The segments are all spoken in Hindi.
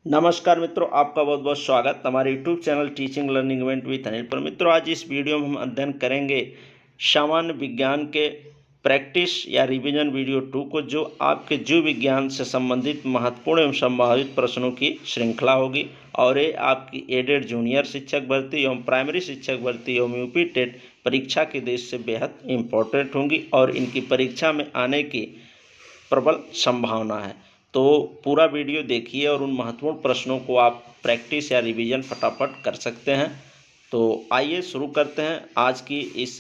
नमस्कार मित्रों, आपका बहुत बहुत स्वागत हमारे YouTube channel teaching learning event with Anil पर। मित्रों, आज इस वीडियो में हम अध्ययन करेंगे सामान्य विज्ञान के प्रैक्टिस या रिवीजन वीडियो 2 को, जो आपके जीव विज्ञान से संबंधित महत्वपूर्ण एवं संभावित प्रश्नों की श्रृंखला होगी। और ये आपकी एडेड जूनियर शिक्षक भर्ती एवं प्राइमरी शिक्षक भर्ती एवं यूपी टेट परीक्षा के दृष्टि से बेहद इम्पोर्टेंट होंगी और इनकी परीक्षा में आने की प्रबल संभावना है। तो पूरा वीडियो देखिए और उन महत्वपूर्ण प्रश्नों को आप प्रैक्टिस या रिवीजन फटाफट कर सकते हैं। तो आइए शुरू करते हैं आज की इस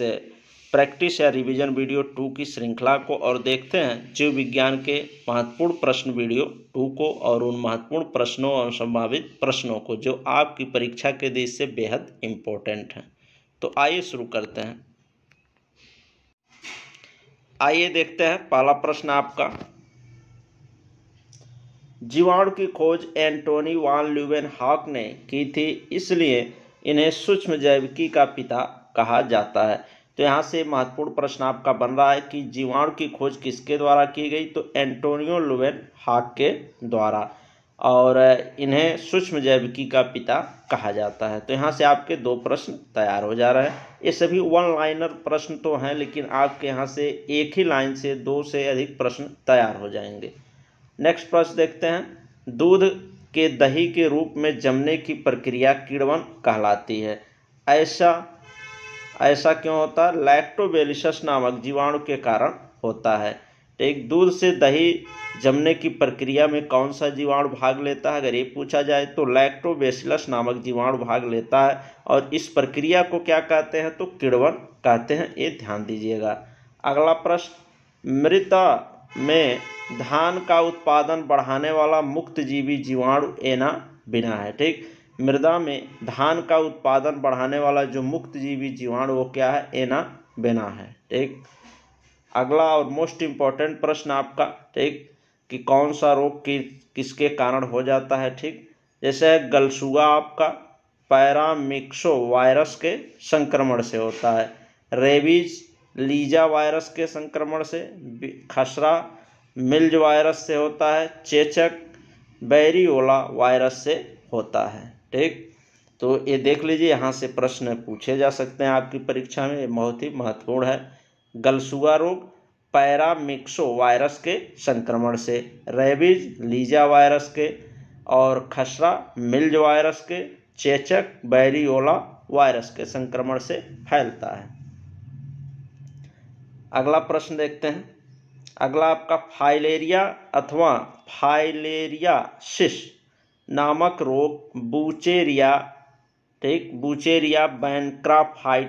प्रैक्टिस या रिवीजन वीडियो 2 की श्रृंखला को और देखते हैं जीव विज्ञान के महत्वपूर्ण प्रश्न वीडियो 2 को और उन महत्वपूर्ण प्रश्नों और संभावित प्रश्नों को जो आपकी परीक्षा के दृष्टि से बेहद इम्पोर्टेंट हैं। तो आइए शुरू करते हैं। आइए देखते हैं पहला प्रश्न आपका। जीवाणु की खोज एंटोनी वान ल्यूवेनहॉक ने की थी, इसलिए इन्हें सूक्ष्म जैविकी का पिता कहा जाता है। तो यहाँ से महत्वपूर्ण प्रश्न आपका बन रहा है कि जीवाणु की खोज किसके द्वारा की गई, तो एंटोनियो ल्यूवेनहॉक के द्वारा, और इन्हें सूक्ष्म जैविकी का पिता कहा जाता है। तो यहाँ से आपके 2 प्रश्न तैयार हो जा रहे हैं। ये सभी वन लाइनर प्रश्न तो हैं, लेकिन आपके यहाँ से एक ही लाइन से 2 से अधिक प्रश्न तैयार हो जाएंगे। नेक्स्ट प्रश्न देखते हैं। दूध के दही के रूप में जमने की प्रक्रिया किण्वन कहलाती है। ऐसा क्यों होता है? लैक्टोबैसिलस नामक जीवाणु के कारण होता है। एक दूध से दही जमने की प्रक्रिया में कौन सा जीवाणु भाग लेता है? अगर ये पूछा जाए तो लैक्टोबैसिलस नामक जीवाणु भाग लेता है। और इस प्रक्रिया को क्या कहते हैं? तो किण्वन कहते हैं। ये ध्यान दीजिएगा। अगला प्रश्न। मृदा में धान का उत्पादन बढ़ाने वाला मुक्तजीवी जीवाणु एना बिना है। ठीक, मृदा में धान का उत्पादन बढ़ाने वाला जो मुक्तजीवी जीवाणु वो क्या है? एना बिना है। ठीक, अगला और मोस्ट इम्पॉर्टेंट प्रश्न आपका, ठीक, कि कौन सा रोग किसके कारण हो जाता है। ठीक, जैसे गलसुआ आपका पैरामिक्सो वायरस के संक्रमण से होता है, रेबीज लीजा वायरस के संक्रमण से, खसरा मिल्ज वायरस से होता है, चेचक बैरियोला वायरस से होता है। ठीक, तो ये देख लीजिए, यहाँ से प्रश्न पूछे जा सकते हैं आपकी परीक्षा में। ये बहुत ही महत्वपूर्ण है। गलसुआ रोग पैरामिक्सो वायरस के संक्रमण से, रेबीज लीजा वायरस के, और खसरा मिल्ज वायरस के, चेचक बैरियोला वायरस के संक्रमण से फैलता है। अगला प्रश्न देखते हैं। अगला आपका फाइलेरिया अथवा फाइलेरियासिस नामक रोग बूचेरिया, ठीक, बूचेरिया बैनक्राफ्टाई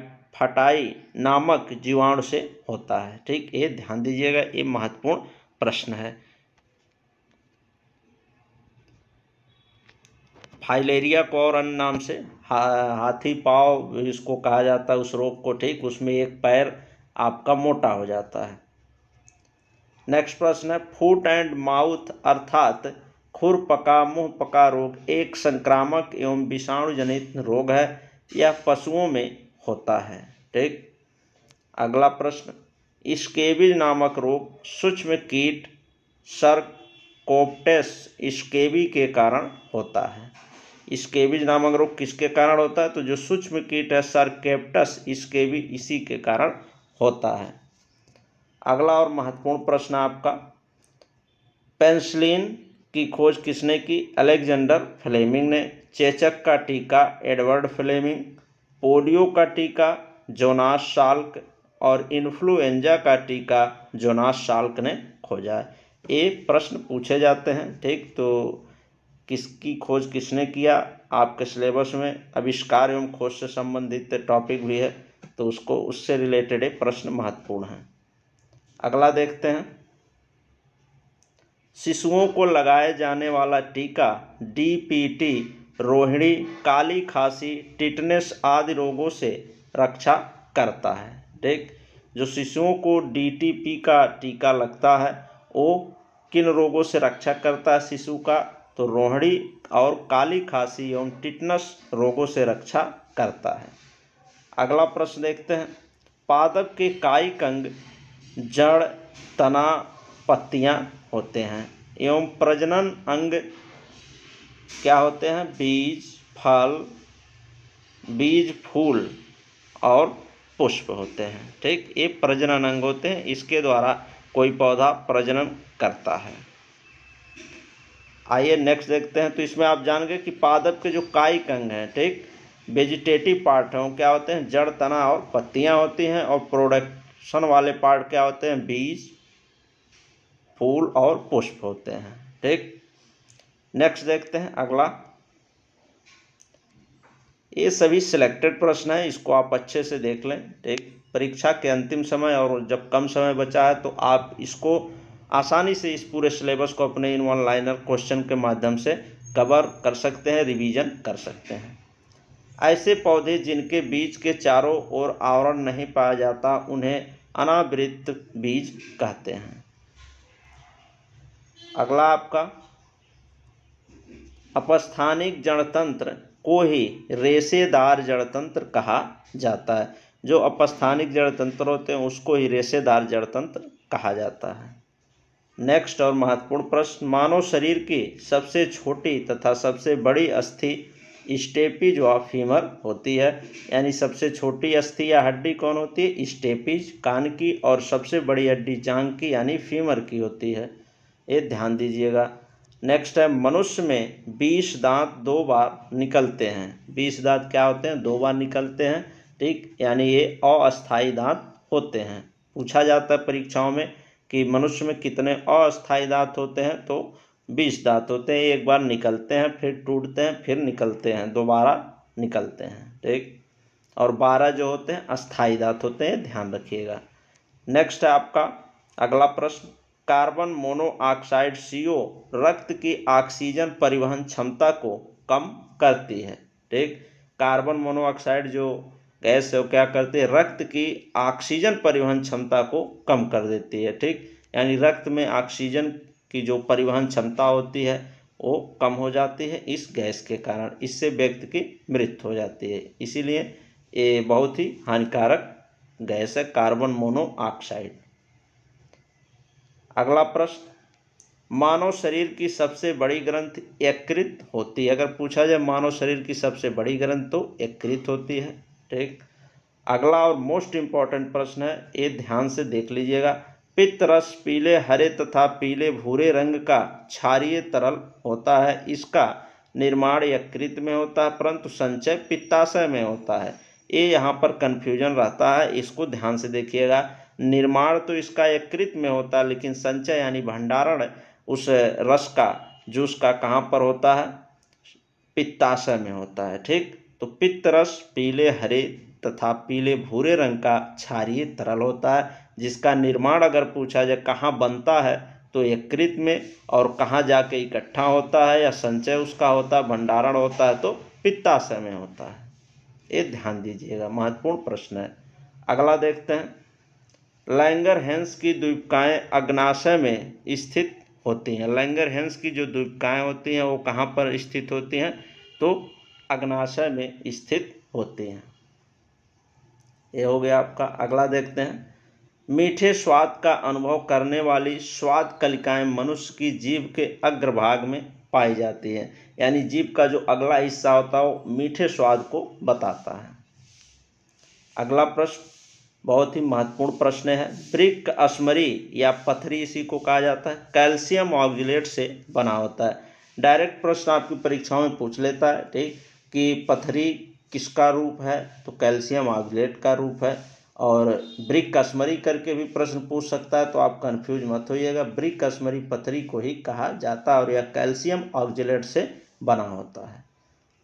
नामक जीवाणु से होता है। ठीक, ये ध्यान दीजिएगा, ये महत्वपूर्ण प्रश्न है। फाइलेरिया को और अन्य नाम से हाथी पाँव इसको कहा जाता है, उस रोग को। ठीक, उसमें एक पैर आपका मोटा हो जाता है। नेक्स्ट प्रश्न है। फूट एंड माउथ अर्थात खुरपका मुंह पका रोग एक संक्रामक एवं विषाणु जनित रोग है। यह पशुओं में होता है। ठीक, अगला प्रश्न। स्केबीज नामक रोग सूक्ष्म कीट सरकोप्टेस स्केबी के कारण होता है। स्केबीज नामक रोग किसके कारण होता है? तो जो सूक्ष्म कीट है सरकोप्टेस स्केबी, इसी के कारण होता है। अगला और महत्वपूर्ण प्रश्न आपका। पेनिसिलिन की खोज किसने की? अलेक्जेंडर फ्लेमिंग ने। चेचक का टीका एडवर्ड फ्लेमिंग, पोलियो का टीका जोनास साल्क, और इन्फ्लुएंजा का टीका जोनास साल्क ने खोजा है। ये प्रश्न पूछे जाते हैं। ठीक, तो किसकी खोज किसने किया? आपके सिलेबस में आविष्कार एवं खोज से संबंधित टॉपिक भी है, तो उससे रिलेटेड प्रश्न महत्वपूर्ण है। अगला देखते हैं। शिशुओं को लगाए जाने वाला टीका डीपीटी रोहिणी, काली खांसी, टिटनेस आदि रोगों से रक्षा करता है। ठीक, जो शिशुओं को डीटीपी का टीका लगता है वो किन रोगों से रक्षा करता है शिशु का? तो रोहिणी और काली खांसी एवं टिटनेस रोगों से रक्षा करता है। अगला प्रश्न देखते हैं। पादप के कायिक अंग जड़, तना, पत्तियां होते हैं एवं प्रजनन अंग क्या होते हैं? बीज, फल, बीज, फूल और पुष्प होते हैं। ठीक, ये प्रजनन अंग होते हैं, इसके द्वारा कोई पौधा प्रजनन करता है। आइए नेक्स्ट देखते हैं। तो इसमें आप जान गए कि पादप के जो कायिक अंग हैं, ठीक, वेजिटेटिव पार्ट हैं, वो क्या होते हैं? जड़, तना और पत्तियां होती हैं। और प्रोडक्शन वाले पार्ट क्या होते हैं? बीज, फूल और पुष्प होते हैं। ठीक, नेक्स्ट देखते हैं अगला। ये सभी सिलेक्टेड प्रश्न हैं, इसको आप अच्छे से देख लें। ठीक, परीक्षा के अंतिम समय और जब कम समय बचा है तो आप इसको आसानी से इस पूरे सिलेबस को अपने इन वन लाइनर क्वेश्चन के माध्यम से कवर कर सकते हैं, रिवीजन कर सकते हैं। ऐसे पौधे जिनके बीज के चारों ओर आवरण नहीं पाया जाता उन्हें अनावृत बीज कहते हैं। अगला आपका, अपस्थानिक जड़तंत्र को ही रेशेदार जड़तंत्र कहा जाता है। जो अपस्थानिक जड़तंत्र होते हैं उसको ही रेशेदार जड़तंत्र कहा जाता है। नेक्स्ट और महत्वपूर्ण प्रश्न, मानव शरीर की सबसे छोटी तथा सबसे बड़ी अस्थि स्टेपीज व फीमर होती है। यानी सबसे छोटी अस्थि या हड्डी कौन होती है? स्टेपीज, कान की, और सबसे बड़ी हड्डी जांघ की यानी फीमर की होती है। ये ध्यान दीजिएगा। नेक्स्ट है, मनुष्य में 20 दांत 2 बार निकलते हैं। 20 दांत क्या होते हैं? 2 बार निकलते हैं। ठीक, यानी ये अस्थायी दांत होते हैं। पूछा जाता है परीक्षाओं में कि मनुष्य में कितने अस्थायी दांत होते हैं, तो 20 दांत होते हैं। एक बार निकलते हैं, फिर टूटते हैं, फिर निकलते हैं, दोबारा निकलते हैं। ठीक, और 12 जो होते हैं अस्थायी दांत होते हैं, ध्यान रखिएगा। नेक्स्ट है आपका अगला प्रश्न, कार्बन मोनोऑक्साइड CO रक्त की ऑक्सीजन परिवहन क्षमता को कम करती है। ठीक, कार्बन मोनोऑक्साइड जो गैस है वो क्या करती है? रक्त की ऑक्सीजन परिवहन क्षमता को कम कर देती है। ठीक, यानी रक्त में ऑक्सीजन की जो परिवहन क्षमता होती है वो कम हो जाती है इस गैस के कारण। इससे व्यक्ति की मृत्यु हो जाती है। इसीलिए ये बहुत ही हानिकारक गैस है कार्बन मोनोऑक्साइड। अगला प्रश्न, मानव शरीर की सबसे बड़ी ग्रंथि यकृत होती है। अगर पूछा जाए मानव शरीर की सबसे बड़ी ग्रंथि तो यकृत होती है। ठीक, अगला और मोस्ट इम्पॉर्टेंट प्रश्न है, ये ध्यान से देख लीजिएगा। पित्त रस पीले, हरे तथा पीले भूरे रंग का क्षारीय तरल होता है। इसका निर्माण यकृत में होता है परंतु संचय पित्ताशय में होता है। ये यहाँ पर कन्फ्यूजन रहता है, इसको ध्यान से देखिएगा। निर्माण तो इसका यकृत में होता है लेकिन संचय यानी भंडारण उस रस का, जूस का कहाँ पर होता है? पित्ताशय में होता है। ठीक, तो पित्त रस पीले, हरे तथा पीले भूरे रंग का क्षारीय तरल होता है, जिसका निर्माण अगर पूछा जाए कहाँ बनता है तो यकृत में, और कहाँ जाके इकट्ठा होता है या संचय उसका होता है, भंडारण होता है, तो पित्ताशय में होता है। ये ध्यान दीजिएगा, महत्वपूर्ण प्रश्न है। अगला देखते हैं, लैंगरहैंस की द्वीपकाएँ अग्नाशय में स्थित होती हैं। लैंगरहैंस की जो द्वीपकाएँ होती हैं वो कहाँ पर स्थित होती हैं? तो अग्नाशय में स्थित होती हैं। ये हो गया आपका। अगला देखते हैं, मीठे स्वाद का अनुभव करने वाली स्वाद कलिकाएं मनुष्य की जीभ के अग्रभाग में पाई जाती है। यानी जीभ का जो अगला हिस्सा होता है वो मीठे स्वाद को बताता है। अगला प्रश्न बहुत ही महत्वपूर्ण प्रश्न है, वृक्क अस्मरी या पथरी इसी को कहा जाता है, कैल्शियम ऑक्जेलेट से बना होता है। डायरेक्ट प्रश्न आपकी परीक्षाओं में पूछ लेता है। ठीक, कि पथरी किसका रूप है? तो कैल्शियम ऑक्जेलेट का रूप है। और वृक्क अस्मरी करके भी प्रश्न पूछ सकता है, तो आप कंफ्यूज मत होइएगा, वृक्क अस्मरी पथरी को ही कहा जाता है और यह कैल्शियम ऑक्जेलेट से बना होता है।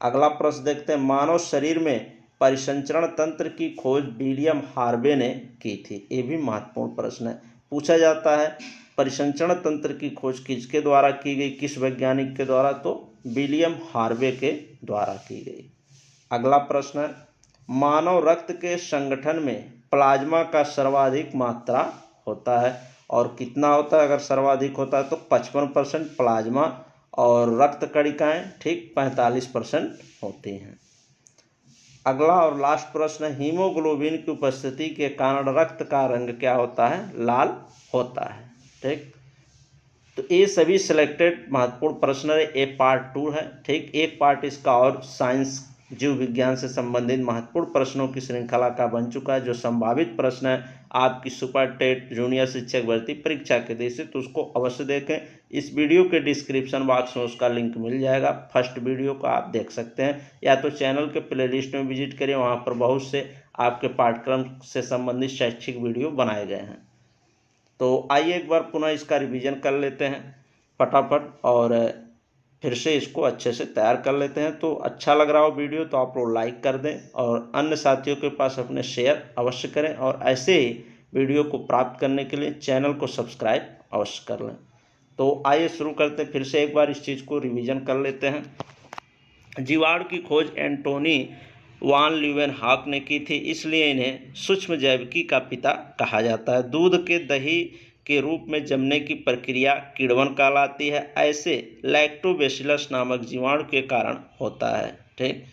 अगला प्रश्न देखते हैं, मानव शरीर में परिसंचरण तंत्र की खोज विलियम हार्वे ने की थी। ये भी महत्वपूर्ण प्रश्न है। पूछा जाता है परिसंचरण तंत्र की खोज किसके द्वारा की गई, किस वैज्ञानिक के द्वारा? तो विलियम हार्वे के द्वारा की गई। अगला प्रश्न है, मानव रक्त के संगठन में प्लाज्मा का सर्वाधिक मात्रा होता है और कितना होता है? अगर सर्वाधिक होता है तो 55% प्लाज्मा और रक्त कणिकाएं ठीक 45% होती हैं। अगला और लास्ट प्रश्न, हीमोग्लोबिन की उपस्थिति के कारण रक्त का रंग क्या होता है? लाल होता है। ठीक, तो ये सभी सिलेक्टेड महत्वपूर्ण प्रश्न है। ये पार्ट 2 है। ठीक, एक पार्ट इसका और साइंस जीव विज्ञान से संबंधित महत्वपूर्ण प्रश्नों की श्रृंखला का बन चुका है, जो संभावित प्रश्न है आपकी सुपर टेट जूनियर शिक्षक भर्ती परीक्षा के दृष्टि से, तो उसको अवश्य देखें। इस वीडियो के डिस्क्रिप्शन बॉक्स में उसका लिंक मिल जाएगा। फर्स्ट वीडियो को आप देख सकते हैं, या तो चैनल के प्लेलिस्ट में विजिट करें, वहाँ पर बहुत से आपके पाठ्यक्रम से संबंधित शैक्षिक वीडियो बनाए गए हैं। तो आइए एक बार पुनः इसका रिवीजन कर लेते हैं फटाफट, और फिर से इसको अच्छे से तैयार कर लेते हैं। तो अच्छा लग रहा हो वीडियो तो आप लोग लाइक कर दें, और अन्य साथियों के पास अपने शेयर अवश्य करें, और ऐसे ही वीडियो को प्राप्त करने के लिए चैनल को सब्सक्राइब अवश्य कर लें। तो आइए शुरू करते हैं, फिर से एक बार इस चीज़ को रिवीजन कर लेते हैं। जीवाणु की खोज एंटोनी वान ल्यूवेनहॉक ने की थी, इसलिए इन्हें सूक्ष्म जैविकी का पिता कहा जाता है। दूध के दही के रूप में जमने की प्रक्रिया किण्वन कहलाती है। ऐसे लैक्टोबैसिलस नामक जीवाणु के कारण होता है। ठीक,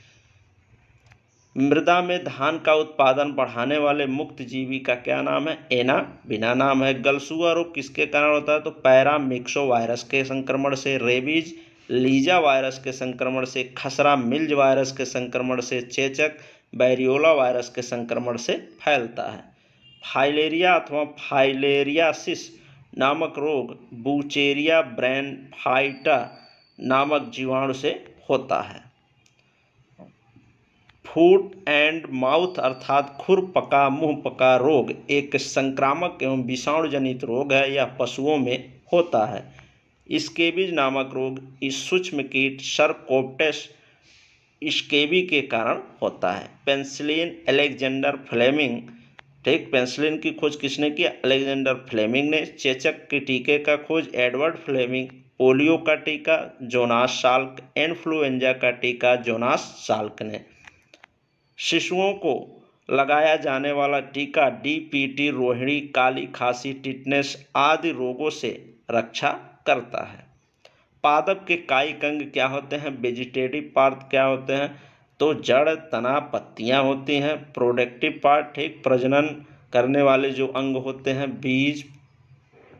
मृदा में धान का उत्पादन बढ़ाने वाले मुक्त जीवी का क्या नाम है? एना बिना नाम है। गलसुआ रोग किसके कारण होता है? तो पैरामिक्सो वायरस के संक्रमण से। रेबीज लीजा वायरस के संक्रमण से। खसरा मिल्ज वायरस के संक्रमण से। चेचक बैरियोला वायरस के संक्रमण से फैलता है। फाइलेरिया अथवा फाइलेरियासिस नामक रोग बूचेरिया ब्रैनफाइटा नामक जीवाणु से होता है। फूट एंड माउथ अर्थात खुर पका मुंह पका रोग एक संक्रामक एवं विषाणु जनित रोग है। यह पशुओं में होता है। स्केबीज नामक रोग इस सूक्ष्म कीट सर्कोप्टेस स्केबी के कारण होता है। Penicillin Alexander Fleming. ठीक, पेनिसिलिन की खोज किसने की? अलेक्जेंडर फ्लेमिंग ने। चेचक के टीके का खोज एडवर्ड फ्लेमिंग। पोलियो का टीका जोनास साल्क। इन्फ्लुएंजा का टीका जोनास साल्क ने। शिशुओं को लगाया जाने वाला टीका डीपीटी रोहिणी, काली खांसी, टिटनेस आदि रोगों से रक्षा करता है। पादप के कायिक अंग क्या होते हैं? वेजिटेटिव पार्ट क्या होते हैं? तो जड़, तना, पत्तियां होती हैं। प्रोडक्टिव पार्ट, ठीक, प्रजनन करने वाले जो अंग होते हैं, बीज,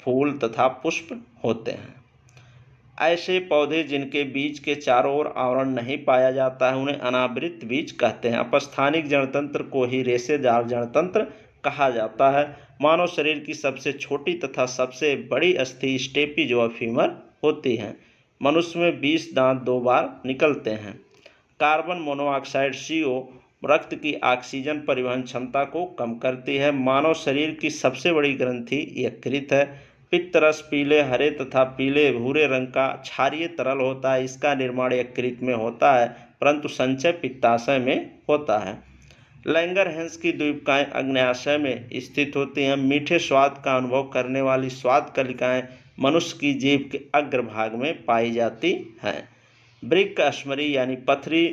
फूल तथा पुष्प होते हैं। ऐसे पौधे जिनके बीज के चारों ओर आवरण नहीं पाया जाता है उन्हें अनावृत बीज कहते हैं। अपस्थानिक जनतंत्र को ही रेशेदार जनतंत्र कहा जाता है। मानव शरीर की सबसे छोटी तथा सबसे बड़ी अस्थि स्टेपीज व फीमर होती हैं। मनुष्य में 20 दांत 2 बार निकलते हैं। कार्बन मोनोऑक्साइड CO रक्त की ऑक्सीजन परिवहन क्षमता को कम करती है। मानव शरीर की सबसे बड़ी ग्रंथि यकृत है। पित्तरस पीले, हरे तथा पीले भूरे रंग का क्षारीय तरल होता है। इसका निर्माण यकृत में होता है, परंतु संचय पित्ताशय में होता है। लैंगरहैंस की द्वीपकाएं अग्न्याशय में स्थित होती हैं। मीठे स्वाद का अनुभव करने वाली स्वाद कलिकाएं मनुष्य की जीभ के अग्रभाग में पाई जाती हैं। वृक्क अश्मरी यानी पथरी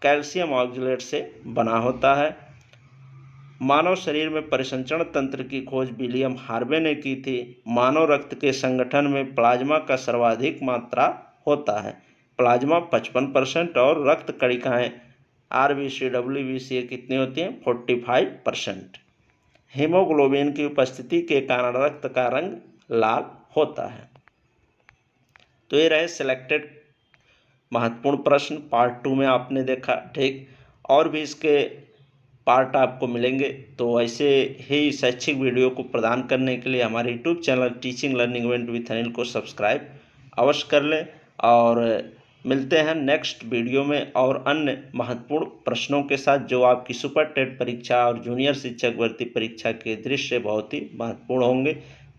कैल्शियम ऑक्जेलेट से बना होता है। मानव शरीर में परिसंचरण तंत्र की खोज विलियम हार्वे ने की थी। मानव रक्त के संगठन में प्लाज्मा का सर्वाधिक मात्रा होता है। प्लाज्मा 55% और रक्त कणिकाएं RBC WBC कितनी होती हैं? 45%। हीमोग्लोबिन की उपस्थिति के कारण रक्त का रंग लाल होता है। तो ये रहे सिलेक्टेड महत्वपूर्ण प्रश्न। पार्ट 2 में आपने देखा। ठीक, और भी इसके पार्ट आपको मिलेंगे। तो ऐसे ही शैक्षिक वीडियो को प्रदान करने के लिए हमारे YouTube channel teaching learning event with Anil को सब्सक्राइब अवश्य कर लें, और मिलते हैं नेक्स्ट वीडियो में और अन्य महत्वपूर्ण प्रश्नों के साथ, जो आपकी सुपर टेट परीक्षा और जूनियर शिक्षक भर्ती परीक्षा के दृष्टि से बहुत ही महत्वपूर्ण होंगे।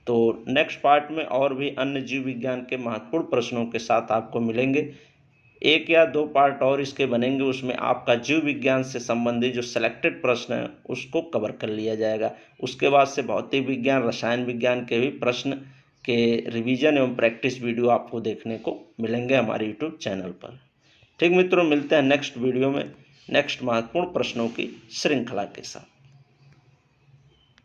तो नेक्स्ट पार्ट में और भी अन्य जीव विज्ञान के महत्वपूर्ण प्रश्नों के साथ आपको मिलेंगे। 1 या 2 पार्ट और इसके बनेंगे, उसमें आपका जीव विज्ञान से संबंधित जो सिलेक्टेड प्रश्न है उसको कवर कर लिया जाएगा। उसके बाद से भौतिक विज्ञान, रसायन विज्ञान के भी प्रश्न के रिवीजन एवं प्रैक्टिस वीडियो आपको देखने को मिलेंगे हमारे यूट्यूब चैनल पर। ठीक मित्रों, मिलते हैं नेक्स्ट वीडियो में नेक्स्ट महत्वपूर्ण प्रश्नों की श्रृंखला के साथ।